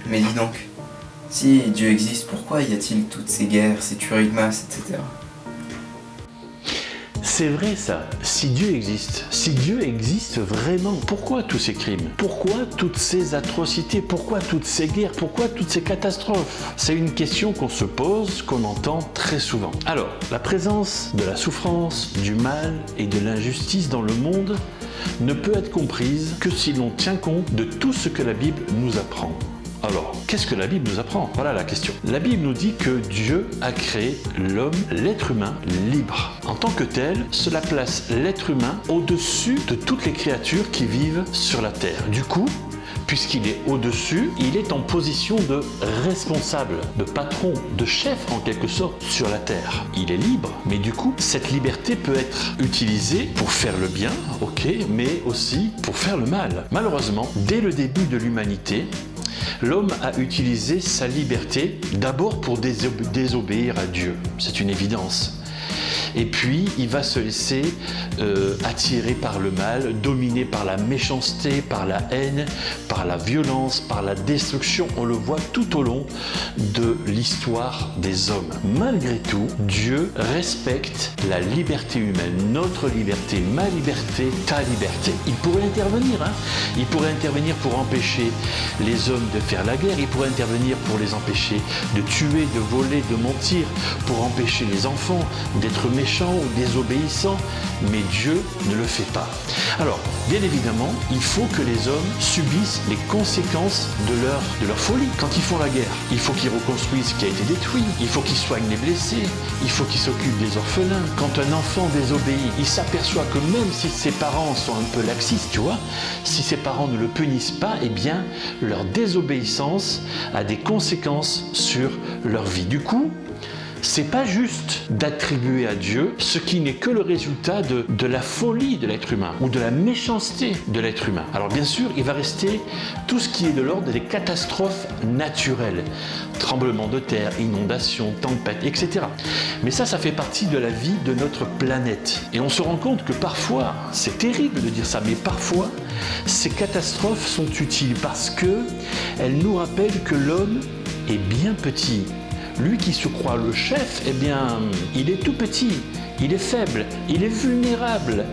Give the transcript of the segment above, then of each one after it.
Mais dis donc, si Dieu existe, pourquoi y a-t-il toutes ces guerres, ces tueries de masse, etc. C'est vrai ça, si Dieu existe vraiment, pourquoi tous ces crimes? Pourquoi toutes ces atrocités? Pourquoi toutes ces guerres? Pourquoi toutes ces catastrophes? C'est une question qu'on se pose, qu'on entend très souvent. Alors, la présence de la souffrance, du mal et de l'injustice dans le monde ne peut être comprise que si l'on tient compte de tout ce que la Bible nous apprend. Alors, qu'est-ce que la Bible nous apprend? Voilà la question. La Bible nous dit que Dieu a créé l'homme, l'être humain, libre. En tant que tel, cela place l'être humain au-dessus de toutes les créatures qui vivent sur la terre. Du coup, puisqu'il est au-dessus, il est en position de responsable, de patron, de chef en quelque sorte sur la terre. Il est libre, mais du coup, cette liberté peut être utilisée pour faire le bien, ok, mais aussi pour faire le mal. Malheureusement, dès le début de l'humanité, l'homme a utilisé sa liberté d'abord pour désobéir à Dieu, c'est une évidence. Et puis, il va se laisser attirer par le mal, dominé par la méchanceté, par la haine, par la violence, par la destruction. On le voit tout au long de l'histoire des hommes. Malgré tout, Dieu respecte la liberté humaine, notre liberté, ma liberté, ta liberté. Il pourrait intervenir, hein. Il pourrait intervenir pour empêcher les hommes de faire la guerre, il pourrait intervenir pour les empêcher de tuer, de voler, de mentir, pour empêcher les enfants d'être méchants ou désobéissants, mais Dieu ne le fait pas. Alors, bien évidemment, il faut que les hommes subissent les conséquences de leur folie. Quand ils font la guerre, il faut qu'ils reconstruisent ce qui a été détruit, il faut qu'ils soignent les blessés, il faut qu'ils s'occupent des orphelins. Quand un enfant désobéit, il s'aperçoit que même si ses parents sont un peu laxistes, tu vois, si ses parents ne le punissent pas, eh bien, leur désobéissance a des conséquences sur leur vie. Du coup, c'est pas juste d'attribuer à Dieu ce qui n'est que le résultat de la folie de l'être humain ou de la méchanceté de l'être humain. Alors bien sûr, il va rester tout ce qui est de l'ordre des catastrophes naturelles, tremblements de terre, inondations, tempêtes, etc. Mais ça fait partie de la vie de notre planète. Et on se rend compte que parfois, c'est terrible de dire ça, mais parfois, ces catastrophes sont utiles parce qu'elles nous rappellent que l'homme est bien petit. Lui qui se croit le chef, eh bien, il est tout petit, il est faible, il est vulnérable.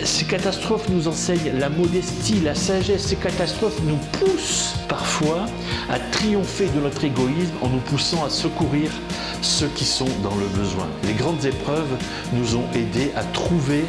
Ces catastrophes nous enseignent la modestie, la sagesse. Ces catastrophes nous poussent parfois à triompher de notre égoïsme en nous poussant à secourir ceux qui sont dans le besoin. Les grandes épreuves nous ont aidés à trouver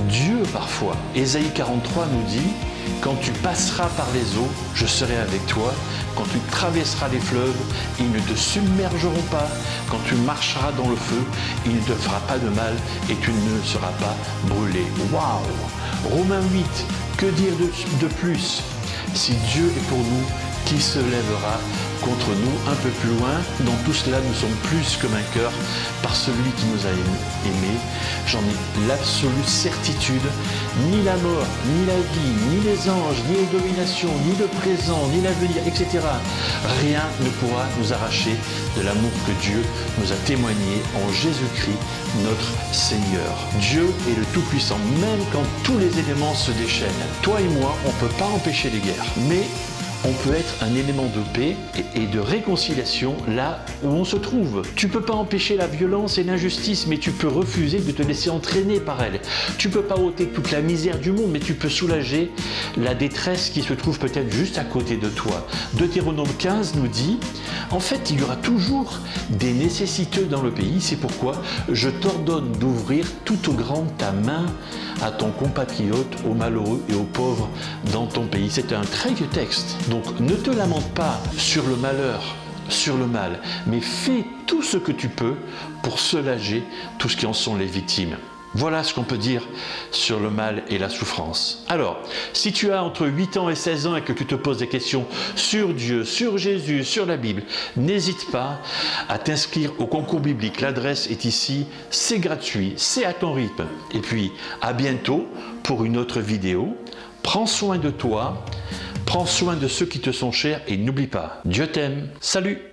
Dieu parfois. Ésaïe 43 nous dit « Quand tu passeras par les eaux, je serai avec toi. Quand tu traverseras les fleuves, ils ne te submergeront pas. Quand tu marcheras dans le feu, il ne te fera pas de mal et tu ne seras pas brûlé. » Waouh! Romains 8, que dire de plus? Si Dieu est pour nous, qui se lèvera contre nous? Un peu plus loin, dans tout cela, nous sommes plus que vainqueurs par celui qui nous a aimés. J'en ai l'absolue certitude. Ni la mort, ni la vie, ni les anges, ni les dominations, ni le présent, ni l'avenir, etc. Rien ne pourra nous arracher de l'amour que Dieu nous a témoigné en Jésus-Christ, notre Seigneur. Dieu est le Tout-Puissant, même quand tous les éléments se déchaînent. Toi et moi, on ne peut pas empêcher les guerres, mais on peut être un élément de paix et de réconciliation là où on se trouve. Tu ne peux pas empêcher la violence et l'injustice, mais tu peux refuser de te laisser entraîner par elle. Tu ne peux pas ôter toute la misère du monde, mais tu peux soulager la détresse qui se trouve peut-être juste à côté de toi. Deutéronome 15 nous dit, en fait, il y aura toujours des nécessiteux dans le pays, c'est pourquoi je t'ordonne d'ouvrir tout au grand ta main à ton compatriote, aux malheureux et aux pauvres dans ton pays. C'est un très vieux texte. Donc ne te lamente pas sur le malheur, sur le mal, mais fais tout ce que tu peux pour soulager tout ce qui en sont les victimes. Voilà ce qu'on peut dire sur le mal et la souffrance. Alors, si tu as entre 8 ans et 16 ans et que tu te poses des questions sur Dieu, sur Jésus, sur la Bible, n'hésite pas à t'inscrire au concours biblique. L'adresse est ici, c'est gratuit, c'est à ton rythme. Et puis, à bientôt pour une autre vidéo. Prends soin de toi, prends soin de ceux qui te sont chers et n'oublie pas, Dieu t'aime. Salut!